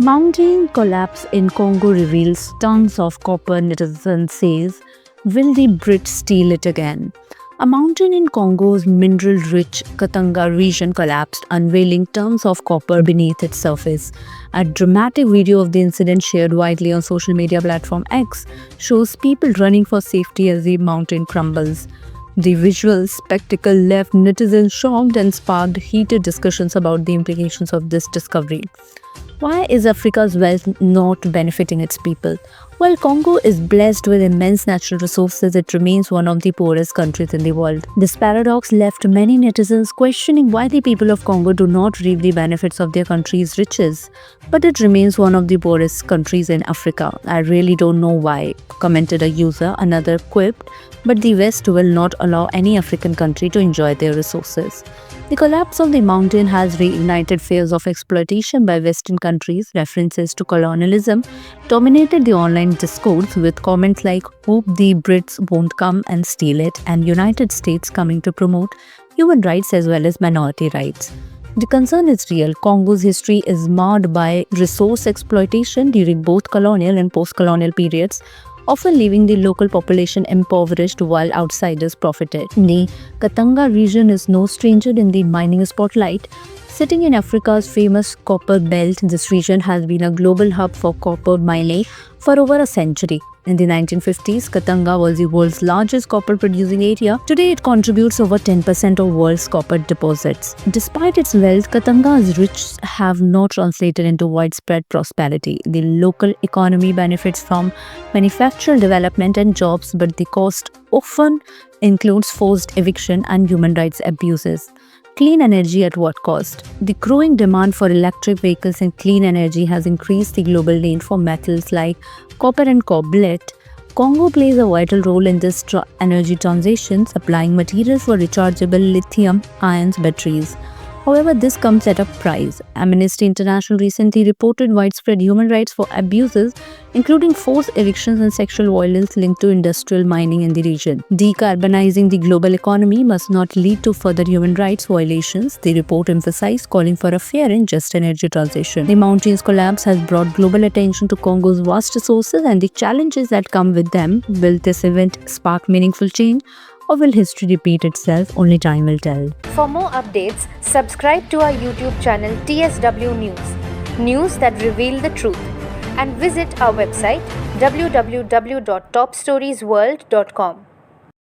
Mountain collapse in Congo reveals tons of copper, netizen says. Will the Brits steal it again? A mountain in Congo's mineral-rich Katanga region collapsed, unveiling tons of copper beneath its surface. A dramatic video of the incident shared widely on social media platform X shows people running for safety as the mountain crumbles. The visual spectacle left netizens shocked and sparked heated discussions about the implications of this discovery. Why is Africa's wealth not benefiting its people? While Congo is blessed with immense natural resources, it remains one of the poorest countries in the world. This paradox left many netizens questioning why the people of Congo do not reap the benefits of their country's riches. But it remains one of the poorest countries in Africa. I really don't know why, commented a user. Another quipped, but the West will not allow any African country to enjoy their resources. The collapse of the mountain has reignited fears of exploitation by Western countries. References to colonialism dominated the online discourse, with comments like "Hope the Brits won't come and steal it" and "United States coming to promote human rights as well as minority rights." The concern is real. Congo's history is marred by resource exploitation during both colonial and post-colonial periods, often leaving the local population impoverished while outsiders profited. The Katanga region is no stranger in the mining spotlight. Sitting in Africa's famous copper belt, this region has been a global hub for copper mining for over a century. In the 1950s, Katanga was the world's largest copper-producing area. Today, it contributes over 10% of world's copper deposits. Despite its wealth, Katanga's riches have not translated into widespread prosperity. The local economy benefits from manufacturing development and jobs, but the cost often includes forced eviction and human rights abuses. Clean energy at what cost? The growing demand for electric vehicles and clean energy has increased the global need for metals like copper and cobalt. Congo plays a vital role in this energy transition, supplying materials for rechargeable lithium-ion batteries. However, this comes at a price. Amnesty International recently reported widespread human rights abuses, including forced evictions and sexual violence linked to industrial mining in the region. Decarbonizing the global economy must not lead to further human rights violations, the report emphasized, calling for a fair and just energy transition. The mountain's collapse has brought global attention to Congo's vast resources and the challenges that come with them. Will this event spark meaningful change, or will history repeat itself? Only time will tell. For more updates, subscribe to our YouTube channel TSW News, news that reveal the truth, and visit our website www.topstoriesworld.com.